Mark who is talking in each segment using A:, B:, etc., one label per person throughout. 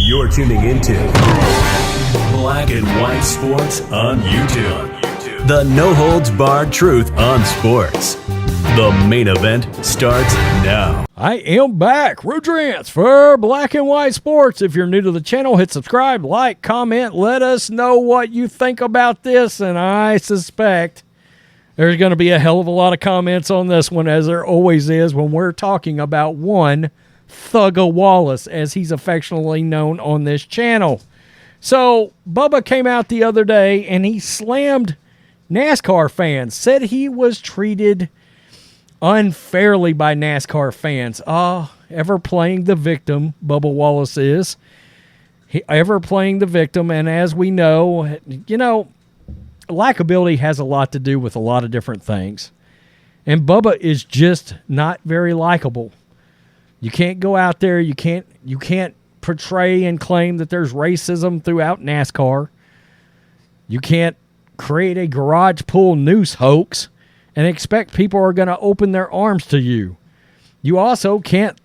A: You're tuning into Black and White Sports on YouTube. The no-holds-barred truth on sports. The main event starts now.
B: I am back, Rudrance, for Black and White Sports. If you're new to the channel, hit subscribe, like, comment, let us know what you think about this, and I suspect there's going to be a hell of a lot of comments on this one, as there always is when we're talking about one Bubba Wallace, as he's affectionately known on this channel. So, Bubba came out the other day, and he slammed NASCAR fans, said he was treated unfairly by NASCAR fans. Ever playing the victim, Bubba Wallace is. Ever playing the victim, and as we know, likability has a lot to do with a lot of different things. And Bubba is just not very likable. You can't go out there, you can't portray and claim that there's racism throughout NASCAR. You can't create a garage pool noose hoax and expect people are going to open their arms to you. You also can't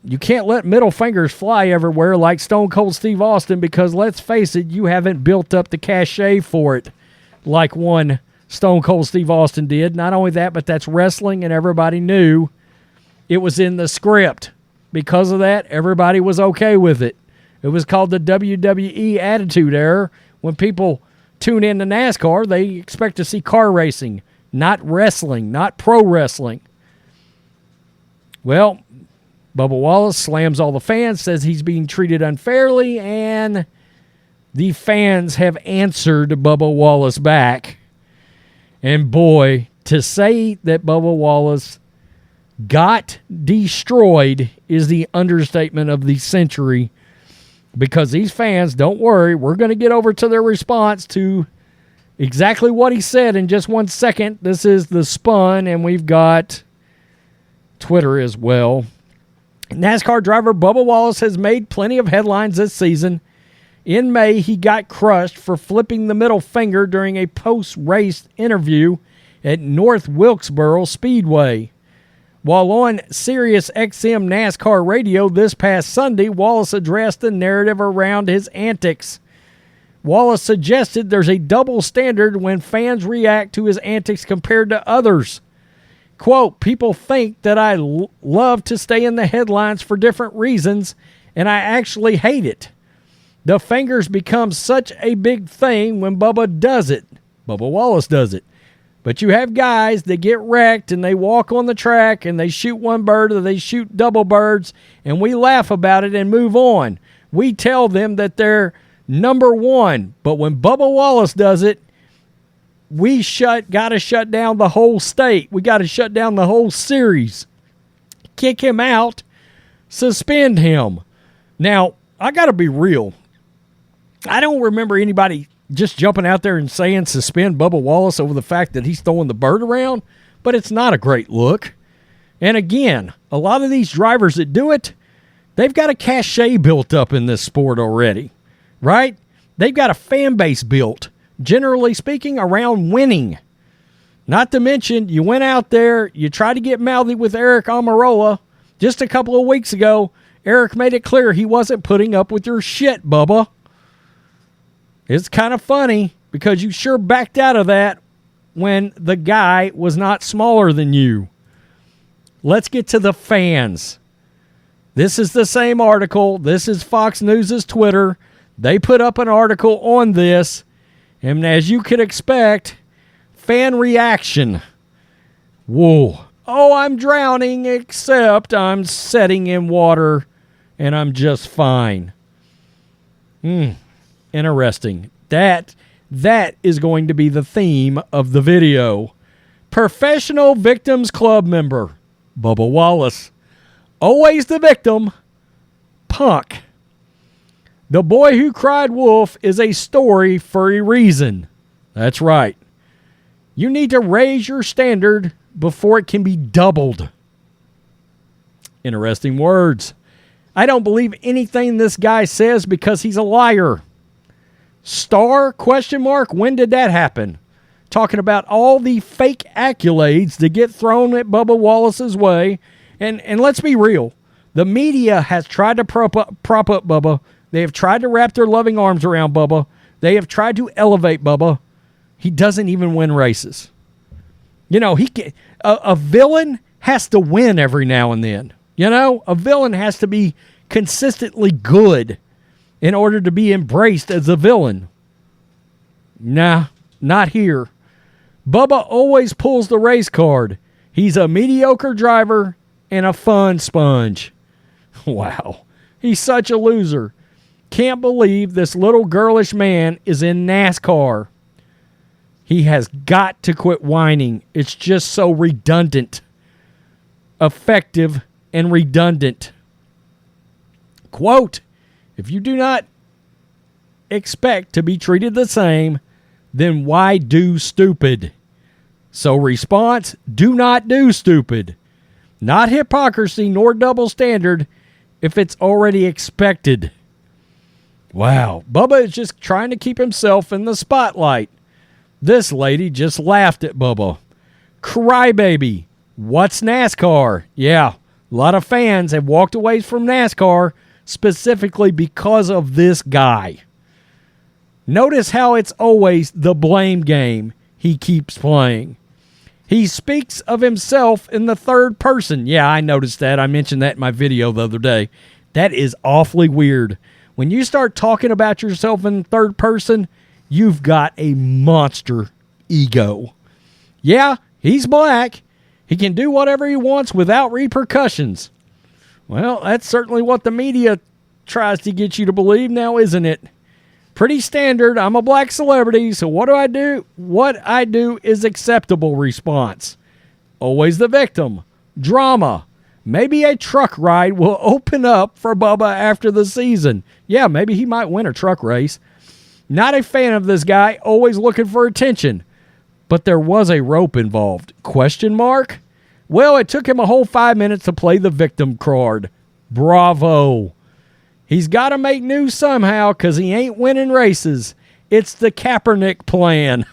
B: let middle fingers fly everywhere like Stone Cold Steve Austin, because let's face it, you haven't built up the cachet for it like one Stone Cold Steve Austin did. Not only that, but that's wrestling, and everybody knew it was in the script. Because of that, everybody was okay with it. It was called the WWE Attitude Era. When people tune into NASCAR, they expect to see car racing, not wrestling, not pro wrestling. Well, Bubba Wallace slams all the fans, says he's being treated unfairly, and the fans have answered Bubba Wallace back. And boy, to say that Bubba Wallace got destroyed is the understatement of the century, because these fans, don't worry, we're going to get over to their response to exactly what he said in just 1 second. This is The Spun, and we've got Twitter as well. NASCAR driver Bubba Wallace has made plenty of headlines this season. In May, he got crushed for flipping the middle finger during a post-race interview at North Wilkesboro Speedway. While on Sirius XM NASCAR radio this past Sunday, Wallace addressed the narrative around his antics. Wallace suggested there's a double standard when fans react to his antics compared to others. Quote, people think that I love to stay in the headlines for different reasons, and I actually hate it. The fingers become such a big thing when Bubba does it. Bubba Wallace does it. But you have guys that get wrecked and they walk on the track and they shoot one bird or they shoot double birds, and we laugh about it and move on. We tell them that they're number one. But when Bubba Wallace does it, we got to shut down the whole state. We got to shut down the whole series. Kick him out. Suspend him. Now, I got to be real. I don't remember anybody just jumping out there and saying suspend Bubba Wallace over the fact that he's throwing the bird around, but it's not a great look. And again, a lot of these drivers that do it, they've got a cachet built up in this sport already, right? They've got a fan base built, generally speaking, around winning. Not to mention, you went out there, you tried to get mouthy with Eric Almirola just a couple of weeks ago. Eric made it clear he wasn't putting up with your shit, Bubba. It's kind of funny because you sure backed out of that when the guy was not smaller than you. Let's get to the fans. This is the same article. This is Fox News' Twitter. They put up an article on this, and as you could expect, fan reaction. Whoa. Oh, I'm drowning, except I'm setting in water, and I'm just fine. Interesting. That is going to be the theme of the video. Professional Victims Club member, Bubba Wallace. Always the victim, punk. The boy who cried wolf is a story for a reason. That's right. You need to raise your standard before it can be doubled. Interesting words. I don't believe anything this guy says because he's a liar. Star, question mark, when did that happen? Talking about all the fake accolades that get thrown at Bubba Wallace's way. And let's be real. The media has tried to prop up Bubba. They have tried to wrap their loving arms around Bubba. They have tried to elevate Bubba. He doesn't even win races. You know, a villain has to win every now and then. You know, a villain has to be consistently good in order to be embraced as a villain. Nah, not here. Bubba always pulls the race card. He's a mediocre driver and a fun sponge. Wow. He's such a loser. Can't believe this little girlish man is in NASCAR. He has got to quit whining. It's just so redundant. Effective and redundant. Quote, if you do not expect to be treated the same, then why do stupid? So response, do not do stupid. Not hypocrisy nor double standard if it's already expected. Wow, Bubba is just trying to keep himself in the spotlight. This lady just laughed at Bubba. Crybaby, what's NASCAR? Yeah, a lot of fans have walked away from NASCAR specifically because of this guy. Notice how it's always the blame game he keeps playing. He speaks of himself in the third person. Yeah, I noticed that. I mentioned that in my video the other day. That is awfully weird. When you start talking about yourself in third person, you've got a monster ego. Yeah, he's black. He can do whatever he wants without repercussions. Well, that's certainly what the media tries to get you to believe now, isn't it? Pretty standard. I'm a black celebrity, so what do I do? What I do is acceptable response. Always the victim. Drama. Maybe a truck ride will open up for Bubba after the season. Yeah, maybe he might win a truck race. Not a fan of this guy, always looking for attention. But there was a rope involved. Question mark? Well, it took him a whole 5 minutes to play the victim card. Bravo. He's got to make news somehow because he ain't winning races. It's the Kaepernick plan.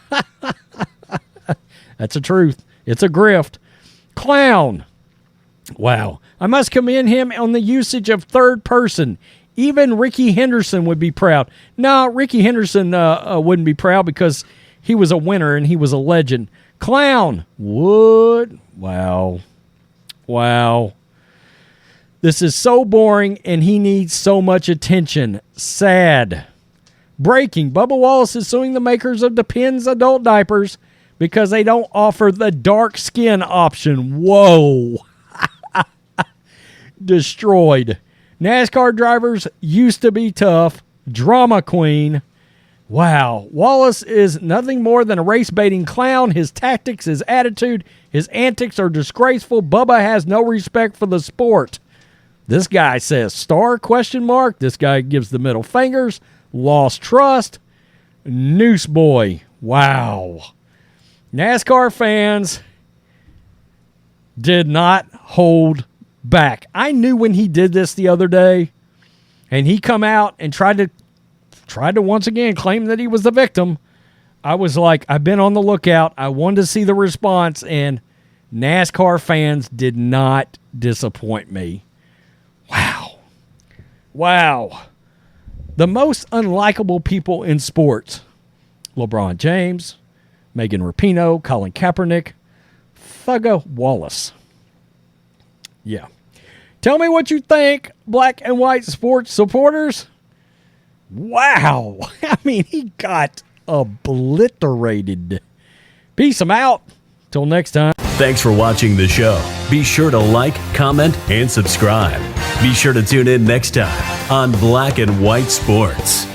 B: That's the truth. It's a grift. Clown. Wow. I must commend him on the usage of third person. Even Ricky Henderson would be proud. No, Ricky Henderson wouldn't be proud because he was a winner and he was a legend. Clown. Would. Wow. Wow. This is so boring, and he needs so much attention. Sad. Breaking. Bubba Wallace is suing the makers of Depends adult diapers because they don't offer the dark skin option. Whoa. Destroyed. NASCAR drivers used to be tough. Drama queen. Wow. Wallace is nothing more than a race-baiting clown. His tactics, his attitude, his antics are disgraceful. Bubba has no respect for the sport. This guy says star question mark. This guy gives the middle fingers. Lost trust. Noose boy. Wow. NASCAR fans did not hold back. I knew when he did this the other day and he come out and tried to once again claim that he was the victim. I was like, I've been on the lookout. I wanted to see the response, and NASCAR fans did not disappoint me. Wow. Wow. The most unlikable people in sports. LeBron James, Megan Rapinoe, Colin Kaepernick, Bubba Wallace. Yeah. Tell me what you think, black and white sports supporters. Wow. I mean, he got obliterated. Peace. I'm out. Till next time.
A: Thanks for watching the show. Be sure to like, comment, and subscribe. Be sure to tune in next time on Black and White Sports.